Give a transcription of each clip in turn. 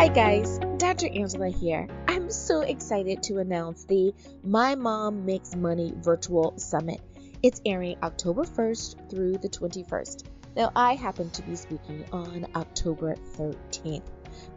Hi guys, Dr. Angela here. I'm so excited to announce the My Mom Makes Money Virtual Summit. It's airing October 1st through the 21st. Now, I happen to be speaking on October 13th.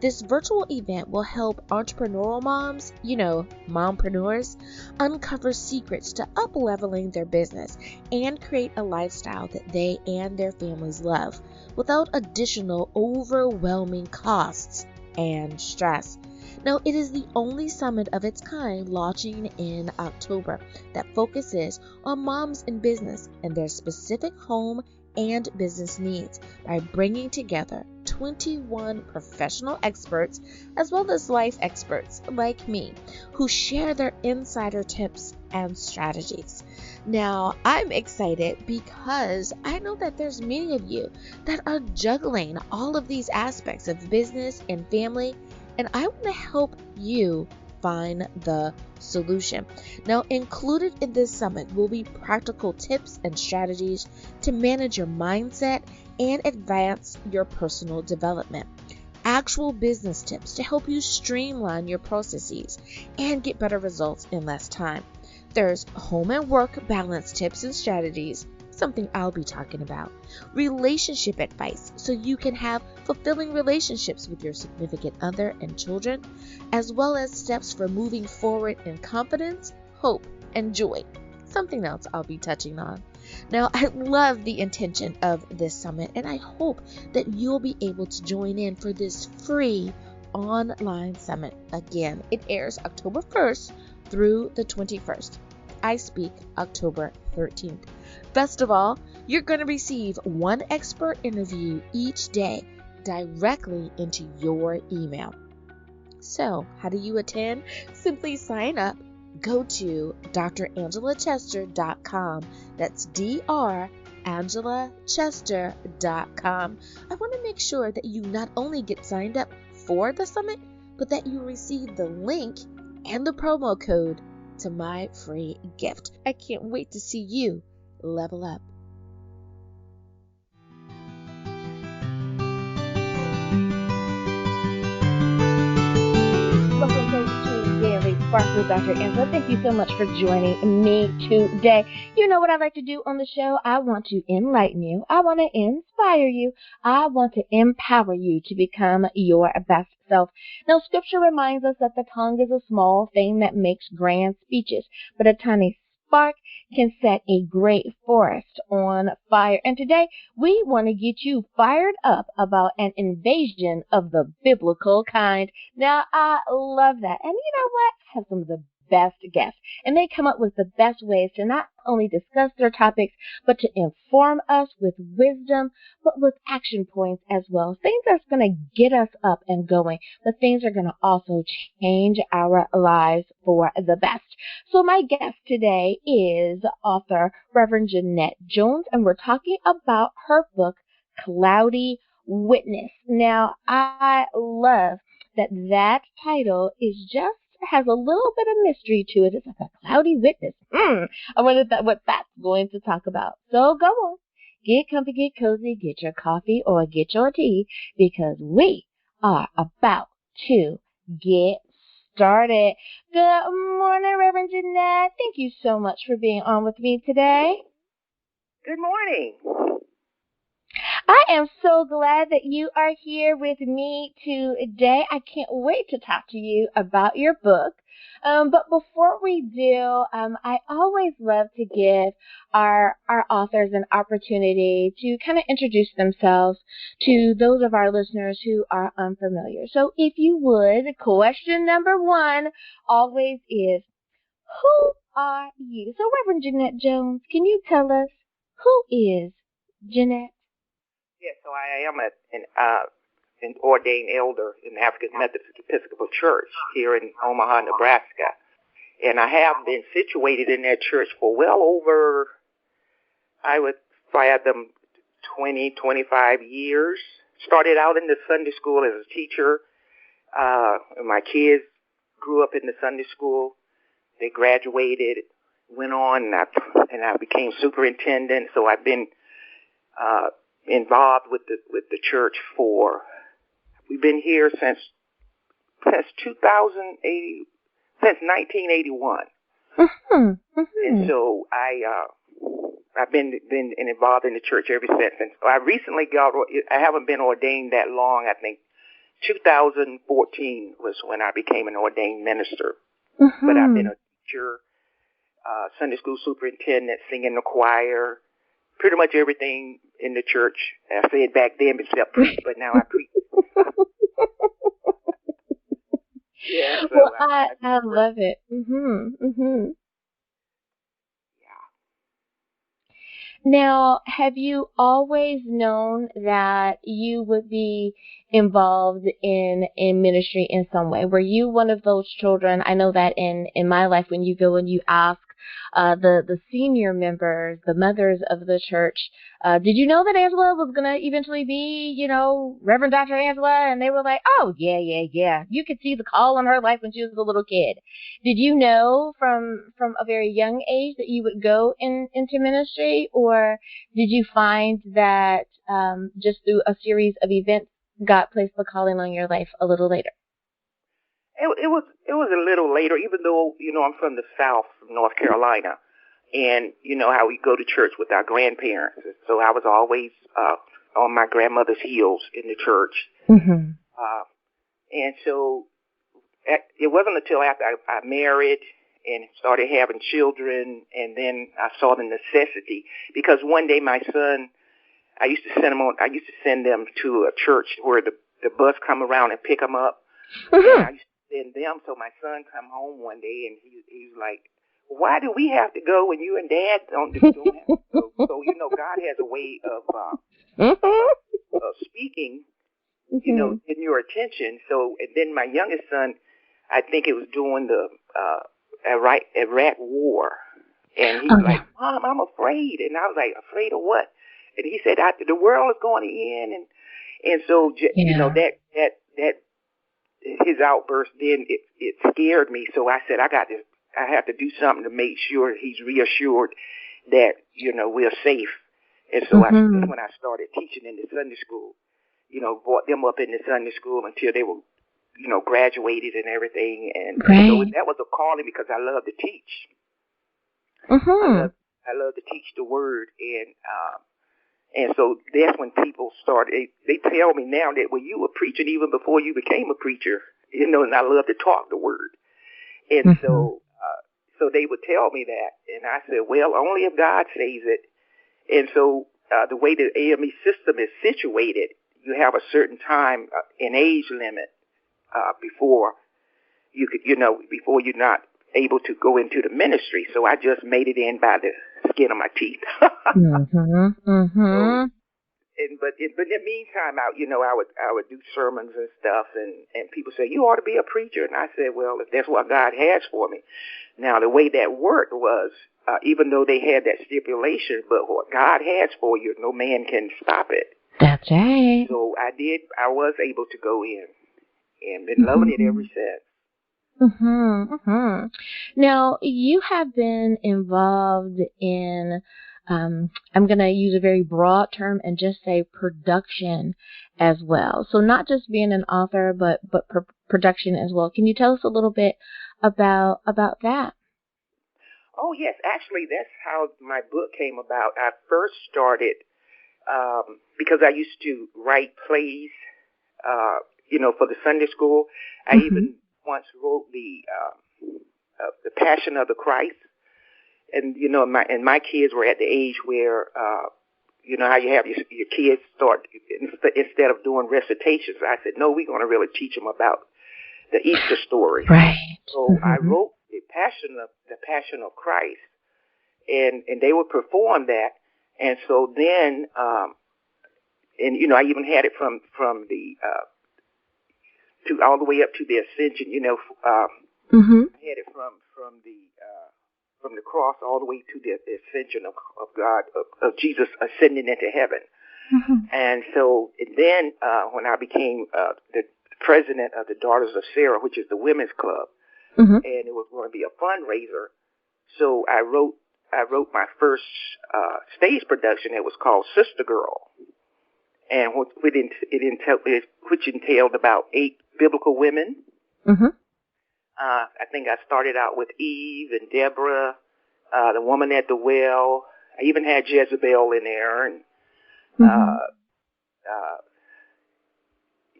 This virtual event will help entrepreneurial moms, mompreneurs, uncover secrets to up-leveling their business and create a lifestyle that they and their families love without additional overwhelming costs and stress. Now, it is the only summit of its kind launching in October that focuses on moms in business and their specific home and business needs by bringing together 21 professional experts as well as life experts like me who share their insider tips and strategies. Now, I'm excited because I know that there's many of you that are juggling all of these aspects of business and family, and I want to help you find the solution. Now, included in this summit will be practical tips and strategies to manage your mindset and advance your personal development. Actual business tips to help you streamline your processes and get better results in less time. There's home and work balance tips and strategies, something I'll be talking about. Relationship advice so you can have fulfilling relationships with your significant other and children, as well as steps for moving forward in confidence, hope, and joy. Something else I'll be touching on. Now, I love the intention of this summit, and I hope that you'll be able to join in for this free online summit. Again, it airs October 1st through the 21st. I speak October 13th. Best of all, you're going to receive one expert interview each day directly into your email. So, how do you attend? Simply sign up. Go to drangellachester.com. That's drangellachester.com. I want to make sure that you not only get signed up for the summit, but that you receive the link and the promo code to my free gift. I can't wait to see you level up. Welcome to Daily Spark with Dr. Angela. Thank you so much for joining me today. You know what I like to do on the show? I want to enlighten you. I want to inspire you. I want to empower you to become your best self. Now, Scripture reminds us that the tongue is a small thing that makes grand speeches, but a tiny spark can set a great forest on fire. And today, we want to get you fired up about an invasion of the biblical kind. Now, I love that. And you know what? I have some of the best guests, and they come up with the best ways to not only discuss their topics, but to inform us with wisdom, but with action points as well. Things that's going to get us up and going, but things are going to also change our lives for the best. So my guest today is author Reverend Janette Jones, and we're talking about her book, Cloudy Witness. Now, I love that title is just has a little bit of mystery to it. It's like a cloudy witness. I wonder what that's going to talk about. So go on. Get comfy, get cozy, get your coffee or get your tea, because we are about to get started. Good morning, Reverend Janette. Thank you so much for being on with me today. Good morning. I am so glad that you are here with me today. I can't wait to talk to you about your book. But before we do, I always love to give our authors an opportunity to kind of introduce themselves to those of our listeners who are unfamiliar. So if you would, question number 1 always is, who are you? So Reverend Janette Jones, can you tell us who is Janette? Yes, so I am an ordained elder in the African Methodist Episcopal Church here in Omaha, Nebraska. And I have been situated in that church for well over, I would fathom, 20, 25 years. Started out in the Sunday school as a teacher. My kids grew up in the Sunday school. They graduated, went on, and I became superintendent. So I've been involved with the church we've been here since since 2080, since 1981. And so I've been involved in the church ever since. And I recently I haven't been ordained that long. I think 2014 was when I became an ordained minister. But I've been a teacher, Sunday school superintendent, singing the choir, pretty much everything in the church. I said back then except preach, but now I preach. Yeah, so well, I love it. Now, have you always known that you would be involved in ministry in some way? Were you one of those children? I know that in my life, when you go and you ask the senior members, the mothers of the church, did you know that Angela was going to eventually be, Reverend Dr. Angela? And they were like, oh, yeah. You could see the call on her life when she was a little kid. Did you know from a very young age that you would go into ministry, or did you find that just through a series of events, God placed the calling on your life a little later? It was a little later, even though, I'm from the South, from North Carolina, and you know how we go to church with our grandparents. So I was always on my grandmother's heels in the church. And so it wasn't until after I married and started having children, and then I saw the necessity, because one day my son, I used to send them to a church where the bus come around and pick them up. And I used to send them. So my son come home one day and he's like, why do we have to go when you and Dad don't have to go? So God has a way of speaking, in your attention. So, and then my youngest son, I think it was during the Iraq War, and he's like, Mom, I'm afraid. And I was like, afraid of what? And he said, the world is going to end. And so, that his outburst, then it scared me. So I said, I have to do something to make sure he's reassured that, we're safe. And so that's when I started teaching in the Sunday school, brought them up in the Sunday school until they were, graduated and everything. And so that was a calling, because I love to teach. I love to teach the word. And so that's when people started, they tell me now that, well, you were preaching even before you became a preacher, and I love to talk the word. And so they would tell me that, and I said, well, only if God says it. And so the way the AME system is situated, you have a certain time, an age limit, before you could, before you're not able to go into the ministry. So I just made it in by the skin of my teeth. But in the meantime, I would do sermons and stuff, and people say, you ought to be a preacher. And I said, well, if that's what God has for me. Now, the way that worked was, even though they had that stipulation, but what God has for you, no man can stop it. That's right. So I was able to go in, and been loving it ever since. Now, you have been involved in, I'm going to use a very broad term and just say production as well. So not just being an author, but production as well. Can you tell us a little bit about that? Oh, yes. Actually, that's how my book came about. I first started because I used to write plays, for the Sunday school. I even once wrote the Passion of the Christ, and my kids were at the age where how you have your kids start, instead of doing recitations, I said, no, we're going to really teach them about the Easter story. Right. So I wrote the Passion of Christ, and they would perform that, and so then I even had it from the to all the way up to the Ascension. I had it from the cross all the way to the Ascension of God, of Jesus ascending into heaven. And so then when I became the president of the Daughters of Sarah, which is the women's club, and it was going to be a fundraiser, so I wrote my first stage production. It was called Sister Girl, and which entailed about 8 biblical women Mm-hmm. I think I started out with Eve and Deborah, the woman at the well. I even had Jezebel in there, and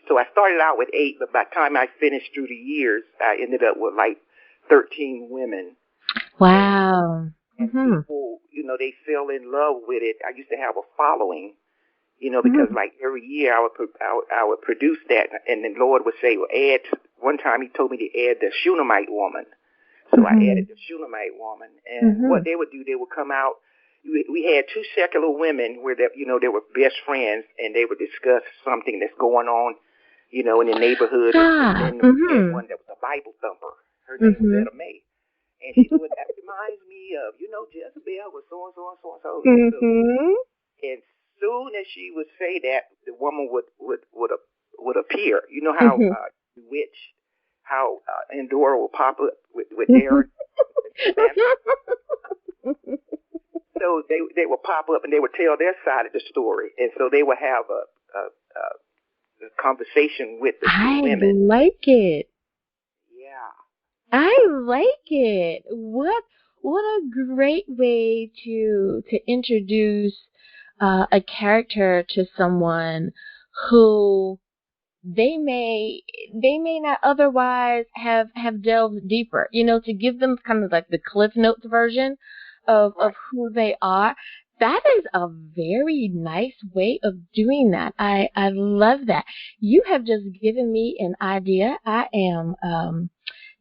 so I started out with 8, but by the time I finished through the years, I ended up with like 13 women. Wow. And people, they fell in love with it. I used to have a following, because like every year I would produce that, and the Lord would say, well, add. One time He told me to add the Shunammite woman, so I added the Shunammite woman. And what they would do, they would come out. We had 2 secular women where they were best friends, and they would discuss something that's going on, in the neighborhood. And then we had one that was a Bible thumper. Her name was Etta May. And she said, well, that reminds me of, Jezebel was so and so and so and so. And soon as she would say that, the woman would appear. You know how Witch, how Endora will pop up with Darren. So they would pop up and they would tell their side of the story, and so they would have a conversation with the women. I like it. Yeah. I like it. What a great way to introduce a character to someone who they may not otherwise have delved deeper. To give them kind of like the Cliff Notes version of who they are. That is a very nice way of doing that. I love that. You have just given me an idea. I am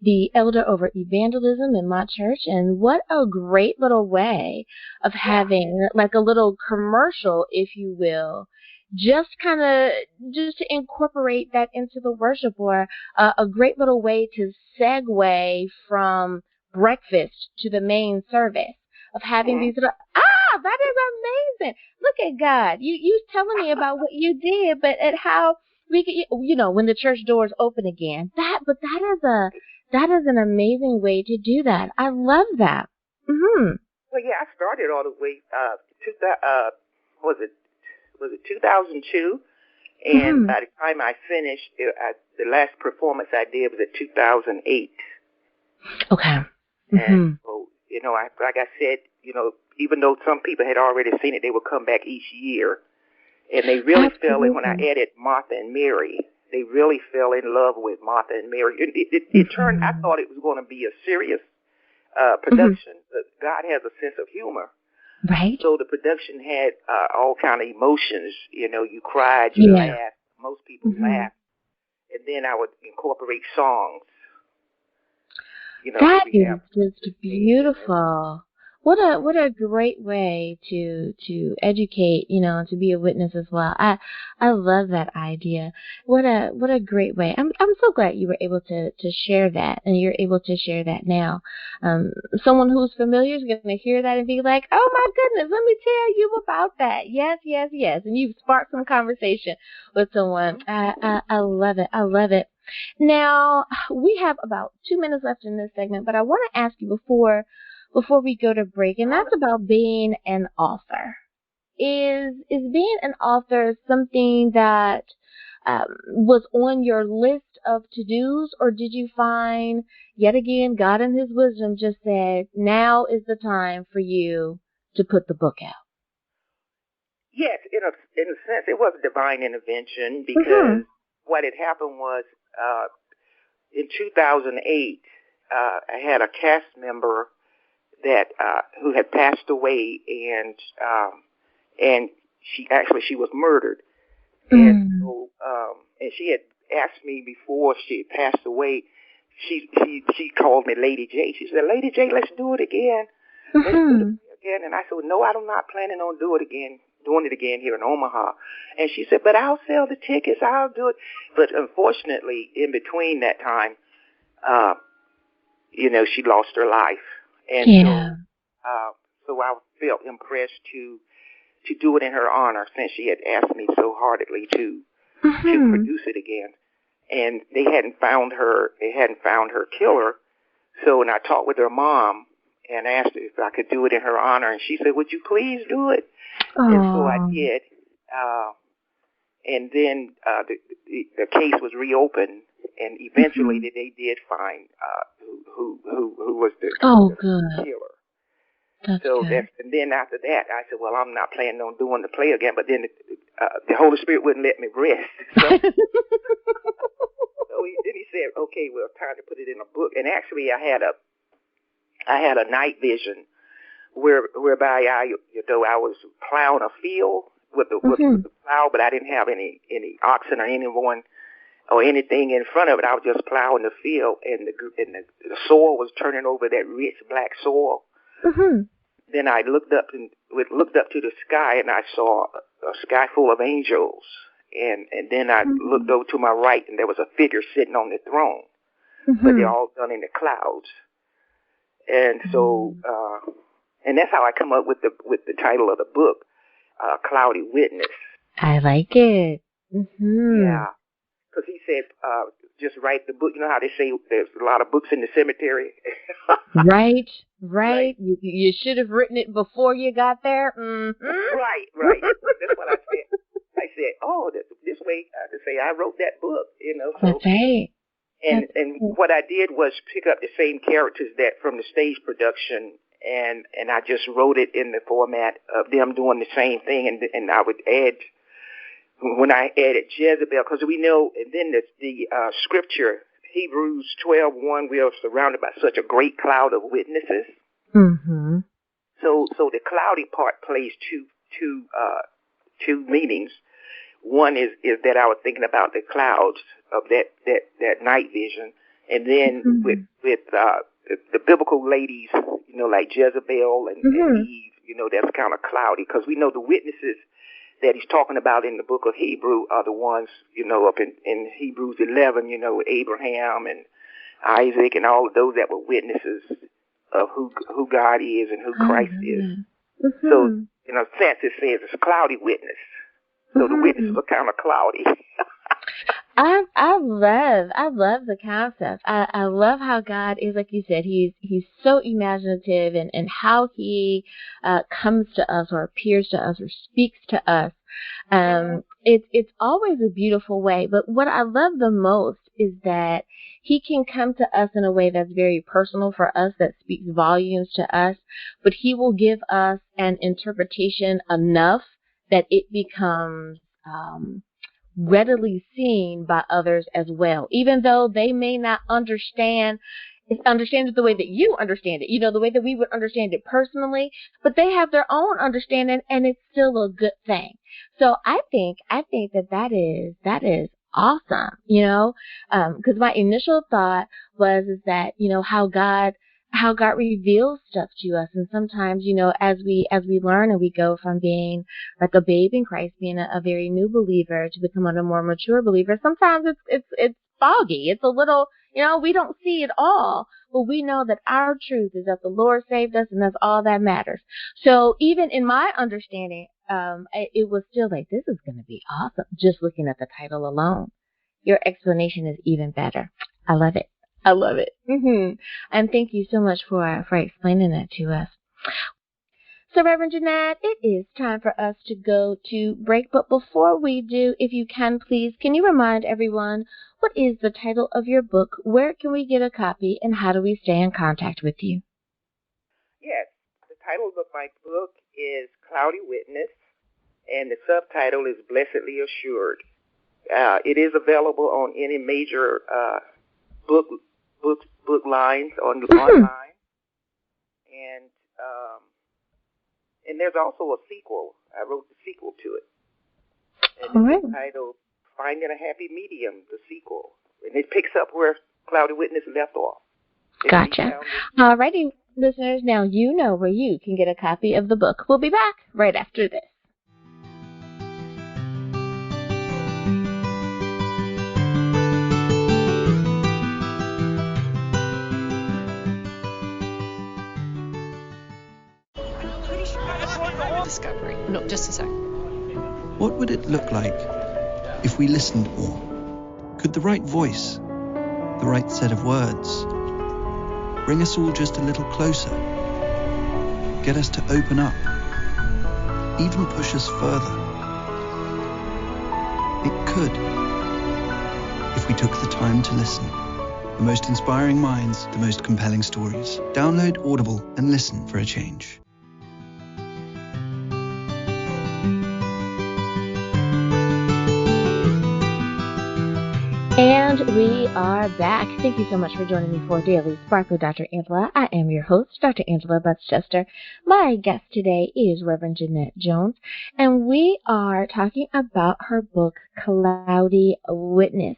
the elder over evangelism in my church, and what a great little way of having like a little commercial, if you will, just to incorporate that into the worship, or a great little way to segue from breakfast to the main service, of having these little, that is amazing. Look at God. You telling me about what you did, but at how we could, when the church doors open again. That is an amazing way to do that. I love that. Well, yeah, I started all the way was it 2002, and by the time I finished, the last performance I did was at 2008. Okay. And so, like I said, even though some people had already seen it, they would come back each year, and they really fell in when I added Martha and Mary. They really fell in love with Martha and Mary. It turned. I thought it was going to be a serious production, but God has a sense of humor. Right. So the production had all kind of emotions. You cried, you laughed. Most people laughed, and then I would incorporate songs. That is just beautiful. What a great way to educate, and to be a witness as well. I love that idea. What a great way. I'm so glad you were able to share that, and you're able to share that now. Someone who's familiar is going to hear that and be like, "Oh my goodness, let me tell you about that." Yes, and you've sparked some conversation with someone. I love it. I love it. Now we have about 2 minutes left in this segment, but I want to ask you before we go to break, and that's about being an author. Is being an author something that was on your list of to-dos, or did you find, yet again, God in His wisdom just said, now is the time for you to put the book out? Yes, in a sense, it was a divine intervention, because what had happened was in 2008, I had a cast member that who had passed away, and she was murdered, and so and she had asked me before she passed away. She called me Lady J. She said, "Lady J, let's do it again." Let's do it again. And I said, "No, I'm not planning on doing it again here in Omaha." And she said, "But I'll sell the tickets. I'll do it." But unfortunately, in between that time, she lost her life. And so I felt impressed to do it in her honor, since she had asked me so heartedly to produce it again. And they hadn't found her killer. So when I talked with her mom and asked her if I could do it in her honor, and she said, "Would you please do it?" And so I did. And then the case was reopened, and eventually they did find who was the killer. That's so good. and then after that, I said, well, I'm not planning on doing the play again. But then the Holy Spirit wouldn't let me rest. So, then he said, okay, well, time to put it in a book. And actually, I had a night vision whereby I was plowing a field with the plow, but I didn't have any oxen or anyone or anything in front of it. I was just plowing the field, and the soil was turning over, that rich black soil. Mm-hmm. Then I looked up to the sky, and I saw a sky full of angels. And then I looked over to my right, and there was a figure sitting on the throne, but they're all done in the clouds. And so, and that's how I come up with the title of the book, Cloudy Witness. I like it. Mm-hmm. Yeah, because he said, just write the book. You know how they say there's a lot of books in the cemetery? Right. You should have written it before you got there. Mm-hmm. Right. That's what I said. I said, oh, this way I could say I wrote that book, So, that's right. And what I did was pick up the same characters that from the stage production, and I just wrote it in the format of them doing the same thing, and I would add, when I added Jezebel, because we know, and then the scripture, Hebrews 12:1, we are surrounded by such a great cloud of witnesses. Mm-hmm. So the cloudy part plays two meanings. One is that I was thinking about the clouds of that night vision, and then with the biblical ladies, like Jezebel and Eve, that's kind of cloudy, because we know the witnesses that he's talking about in the book of Hebrew are the ones, up in Hebrews 11, Abraham and Isaac and all of those that were witnesses of who God is and who Christ is. Mm-hmm. So, in a sense, it says it's a cloudy witness. So the witnesses are kind of cloudy. I love the concept. I love how God is, like you said, he's so imaginative and how he comes to us or appears to us or speaks to us. It's always a beautiful way. But what I love the most is that he can come to us in a way that's very personal for us, that speaks volumes to us, but he will give us an interpretation enough that it becomes readily seen by others as well, even though they may not understand it the way that you understand it, the way that we would understand it personally, but they have their own understanding, and it's still a good thing. So I think that is awesome, because my initial thought was that, how God reveals stuff to us. And sometimes, as we learn and we go from being like a babe in Christ, being a very new believer, to become a more mature believer, sometimes it's foggy. It's a little, we don't see it all, but we know that our truth is that the Lord saved us, and that's all that matters. So even in my understanding, it was still like, this is going to be awesome, just looking at the title alone. Your explanation is even better. I love it. Mm-hmm. And thank you so much for explaining that to us. So, Reverend Janette, it is time for us to go to break. But before we do, if you can you remind everyone, what is the title of your book? Where can we get a copy? And how do we stay in contact with you? Yes, the title of my book is Cloudy Witness, and the subtitle is Blessedly Assured. It is available on any major book lines online, and there's also a sequel. I wrote the sequel to it, and it's entitled Finding a Happy Medium, the sequel, and it picks up where Cloudy Witness left off. Gotcha. Alrighty, listeners, now you know where you can get a copy of the book. We'll be back right after this. Discovery. No, just a sec. What would it look like if we listened more? Could the right voice, the right set of words, bring us all just a little closer? Get us to open up? Even push us further? It could. If if we took the time to listen. The most inspiring minds, the most compelling stories. Download Audible and listen for a change. And we are back. Thank you so much for joining me for Daily Spark with Dr. Angela. I am your host, Dr. Angela Butchester. My guest today is Reverend Janette Jones, and we are talking about her book, Cloudy Witness.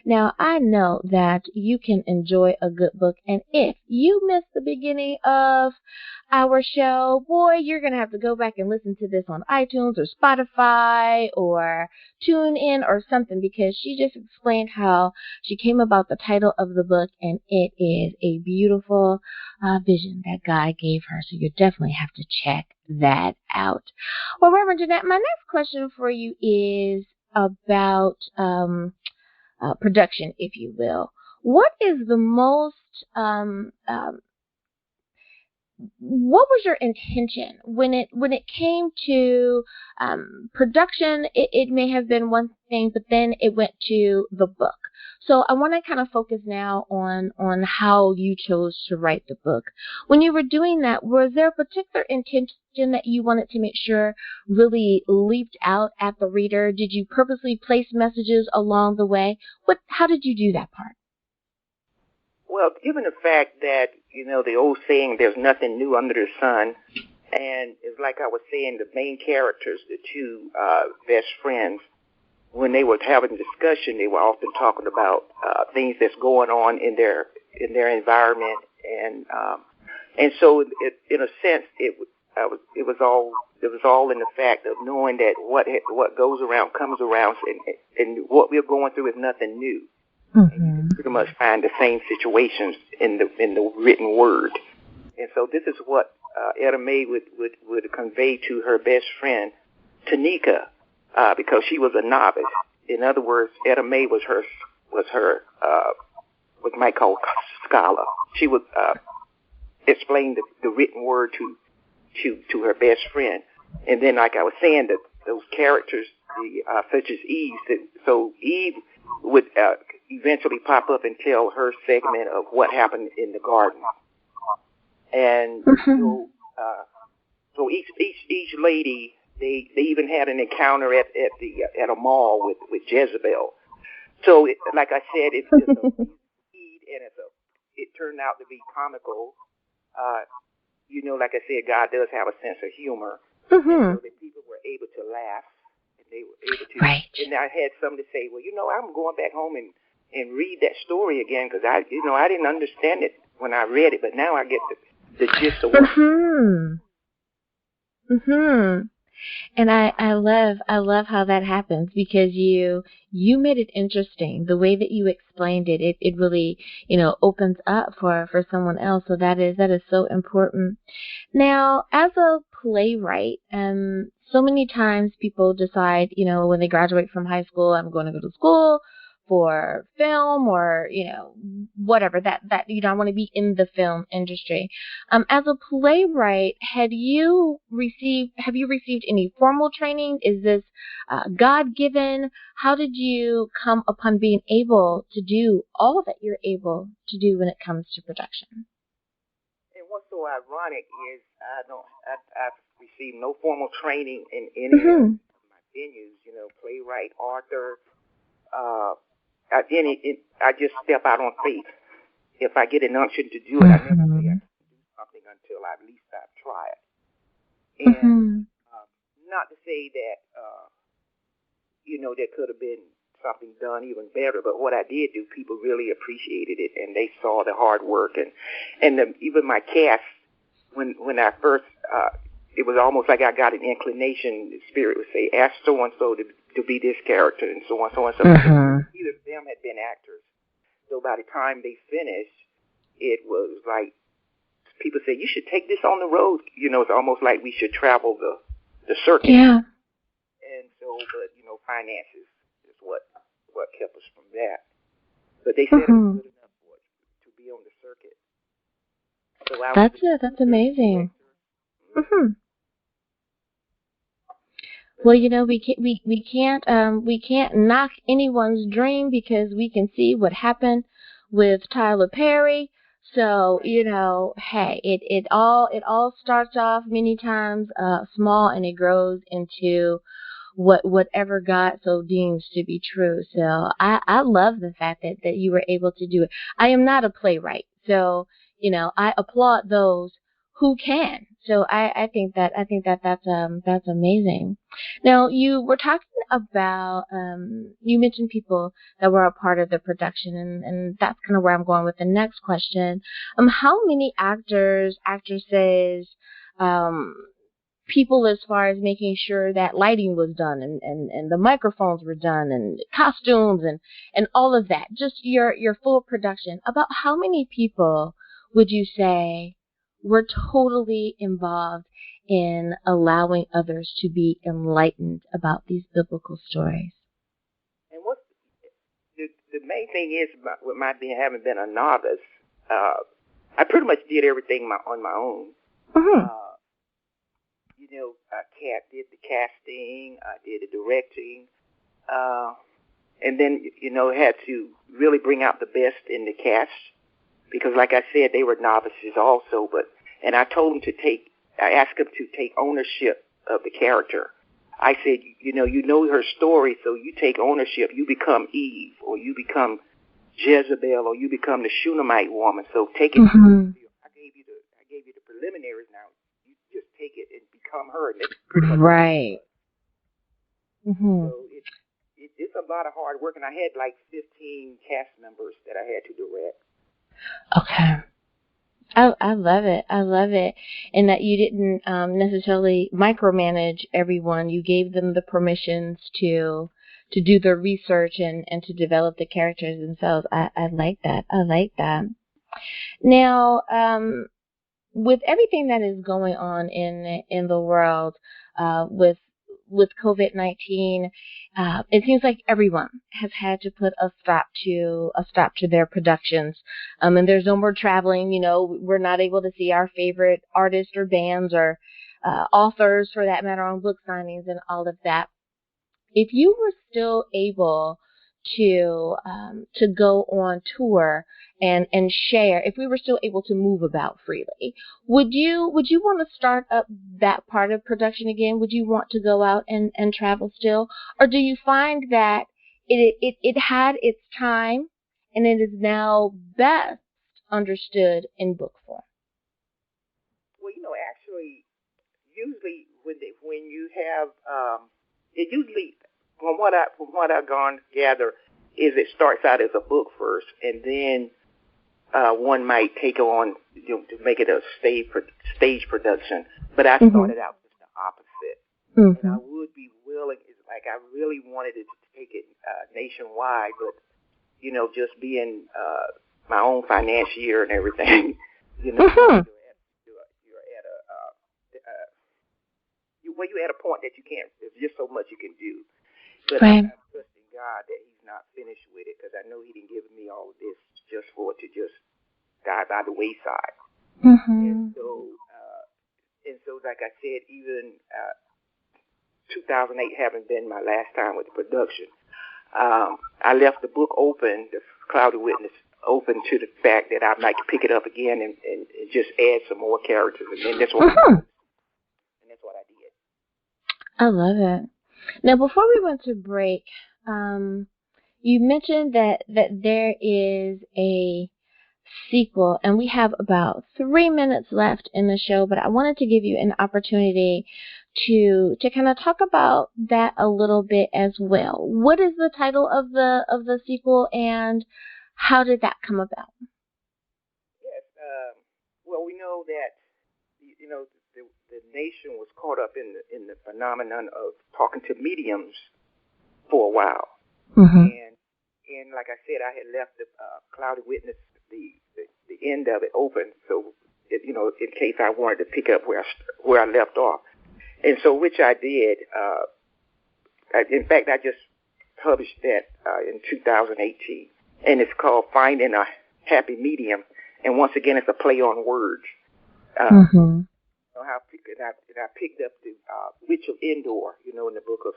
Now, I know that you can enjoy a good book, and if you missed the beginning of our show, boy, you're going to have to go back and listen to this on iTunes or Spotify or tune in or something, because she just explained how she came about the title of the book, and it is a beautiful vision that God gave her. So you definitely have to check that out. Well, Reverend Janette, my next question for you is about production, if you will. What is the most what was your intention when it came to production? It may have been one thing, but then it went to the book. So I want to kind of focus now on how you chose to write the book. When you were doing that, was there a particular intention that you wanted to make sure really leaped out at the reader? Did you purposely place messages along the way? How did you do that part? Well, given the fact that, the old saying, there's nothing new under the sun, and it's like I was saying, the main characters, the two best friends, when they were having a discussion, they were often talking about things that's going on in their environment, and so in a sense, it was all in the fact of knowing that what goes around comes around, and what we're going through is nothing new. Mm-hmm. And you pretty much find the same situations in the written word. And so this is what Etta Mae would convey to her best friend, Tanika, because she was a novice. In other words, Etta Mae was her what you might call scholar. She would explain the written word to her best friend. And then, like I was saying, that those characters, such as Eve, so Eve would eventually pop up and tell her segment of what happened in the garden. And so each lady, they even had an encounter at a mall with Jezebel. So like I said, it's a seed, and it turned out to be comical. Like I said, God does have a sense of humor. Mm-hmm. And so that people were able to laugh, and they were able to. Right. And I had some to say, well, I'm going back home and read that story again, because I didn't understand it when I read it, but now I get the gist of it. Mm-hmm. Mm-hmm. And I love how that happens, because you made it interesting. The way that you explained it, it really, opens up for someone else. So that is so important. Now, as a playwright, so many times people decide, when they graduate from high school, I'm going to go to school for film, or whatever that I want to be in the film industry. As a playwright, have you received any formal training? Is this God-given? How did you come upon being able to do all that you're able to do when it comes to production? And what's so ironic is I've received no formal training in any of my venues, playwright, author. I just step out on faith. If I get an unction to do it, I never say I can do something until at least I try it. And not to say that there could have been something done even better, but what I did do, people really appreciated it, and they saw the hard work, and even my cast. When I first, it was almost like I got an inclination. The Spirit would say, "Ask so and so to be this character," and so on, so on, so on. Either of them had been actors. So by the time they finished, it was like people said, "You should take this on the road." It's almost like we should travel the circuit. Yeah. And so, but finances is what kept us from that. But they said it was good enough for us to be on the circuit. So That's amazing. Well, we can't knock anyone's dream because we can see what happened with Tyler Perry. So, hey, it all starts off many times small, and it grows into whatever God so deems to be true. So I love the fact that you were able to do it. I am not a playwright, so I applaud those who can. So I think that's amazing. Now you were talking about you mentioned people that were a part of the production, and that's kind of where I'm going with the next question. How many actors, actresses, people as far as making sure that lighting was done and the microphones were done and costumes and all of that, just your full production, about how many people would you say were totally involved in allowing others to be enlightened about these biblical stories? And what the main thing is with my having been a novice, I pretty much did everything on my own. Mm-hmm. Kat did the casting, I did the directing, and then, had to really bring out the best in the cast, because like I said, they were novices also, and I told them I asked them to take ownership of the character. I said, you know her story, so you take ownership, you become Eve, or you become Jezebel, or you become the Shunammite woman, so take it. Mm-hmm. I gave you the preliminaries now. Just take it and become her. And right. Mm-hmm. So it's a lot of hard work, and I had like 15 cast members that I had to direct. Okay. I love it. I love it. And that you didn't necessarily micromanage everyone. You gave them the permissions to do the research and to develop the characters themselves. I like that. I like that. Now, with everything that is going on in the world, with COVID-19, it seems like everyone has had to put a stop to their productions. And there's no more traveling. We're not able to see our favorite artists or bands or authors, for that matter, on book signings and all of that. If you were still able to go on tour and share, if we were still able to move about freely, would you want to start up that part of production again? Would you want to go out and travel still? Or do you find that it had its time and it is now best understood in book form? Well, actually, usually when you have it usually from what I've gone to gather is it starts out as a book first, and then one might take on to make it a stage production. But I started out just the opposite, and I would be willing. It's like I really wanted to take it nationwide, but just being my own financier and everything, you're at a point that you can't. There's just so much you can do. But right. I'm trusting God that He's not finished with it, because I know He didn't give me all of this just for it to just die by the wayside. Mm-hmm. And so, like I said, even 2008 having been my last time with the production, I left the book open, the Cloudy Witness, open to the fact that I might pick it up again and just add some more characters, and then that's what I did. I love it. Now, before we went to break, you mentioned that there is a sequel, and we have about 3 minutes left in the show, but I wanted to give you an opportunity to kind of talk about that a little bit as well. What is the title of the sequel, and how did that come about? Yes, well, we know that the nation was caught up in the phenomenon of talking to mediums for a while, and like I said, I had left the Cloudy Witness, the end of it open, so in case I wanted to pick up where I left off, and so which I did. In fact, I just published that in 2018, and it's called Finding a Happy Medium, and once again, it's a play on words. know how I picked up the Witch of Endor, in the book of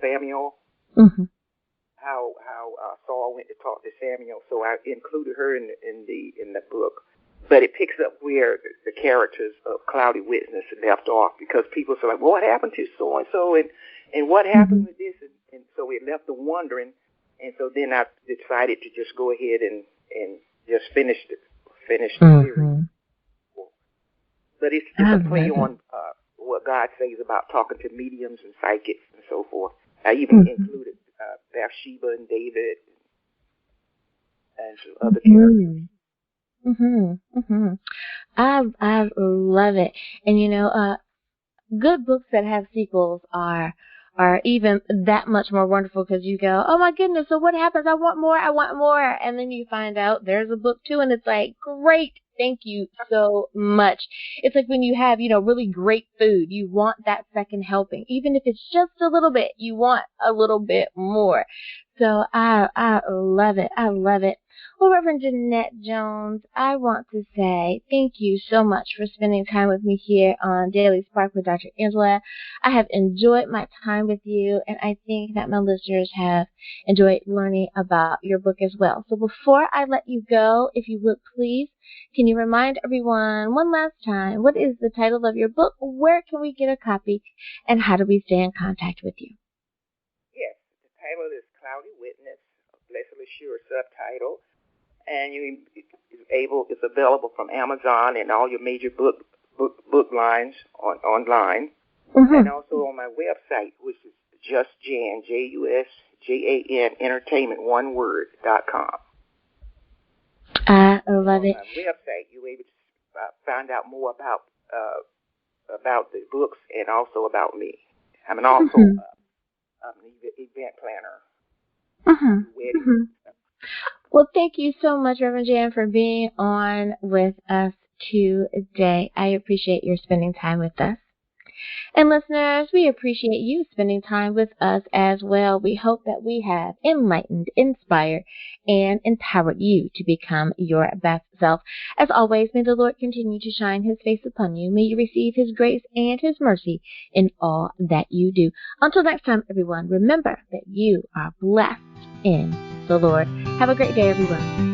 Samuel. Mm-hmm. How Saul went to talk to Samuel, so I included her in the book. But it picks up where the characters of Cloudy Witness left off, because people say, like, well, what happened to so and so, and what happened with this, and so it left them wondering. And so then I decided to just go ahead and just finish the series. But it's a play on what God says about talking to mediums and psychics and so forth. I even included Bathsheba and David and some other characters. I love it. And good books that have sequels are even that much more wonderful, because you go, oh my goodness, so what happens? I want more. And then you find out there's a book 2, and it's like, great. Thank you so much. It's like when you have, really great food, you want that second helping. Even if it's just a little bit, you want a little bit more. So I love it. I love it. Well, Reverend Janette Jones, I want to say thank you so much for spending time with me here on Daily Spark with Dr. Angela. I have enjoyed my time with you, and I think that my listeners have enjoyed learning about your book as well. So before I let you go, if you would please, can you remind everyone one last time, what is the title of your book, where can we get a copy, and how do we stay in contact with you? Yes, the title is Cloudy Witness, a Blessedly Sure subtitle. And it's available from Amazon and all your major book lines online, and also on my website, which is JustJan, JUSJAN entertainment.com. I love it. On my website, you're able to find out more about the books and also about me. I'm also an event planner. Wedding. Well, thank you so much, Reverend Jan, for being on with us today. I appreciate your spending time with us. And listeners, we appreciate you spending time with us as well. We hope that we have enlightened, inspired, and empowered you to become your best self. As always, may the Lord continue to shine His face upon you. May you receive His grace and His mercy in all that you do. Until next time, everyone, remember that you are blessed in the Lord. Have a great day, everyone.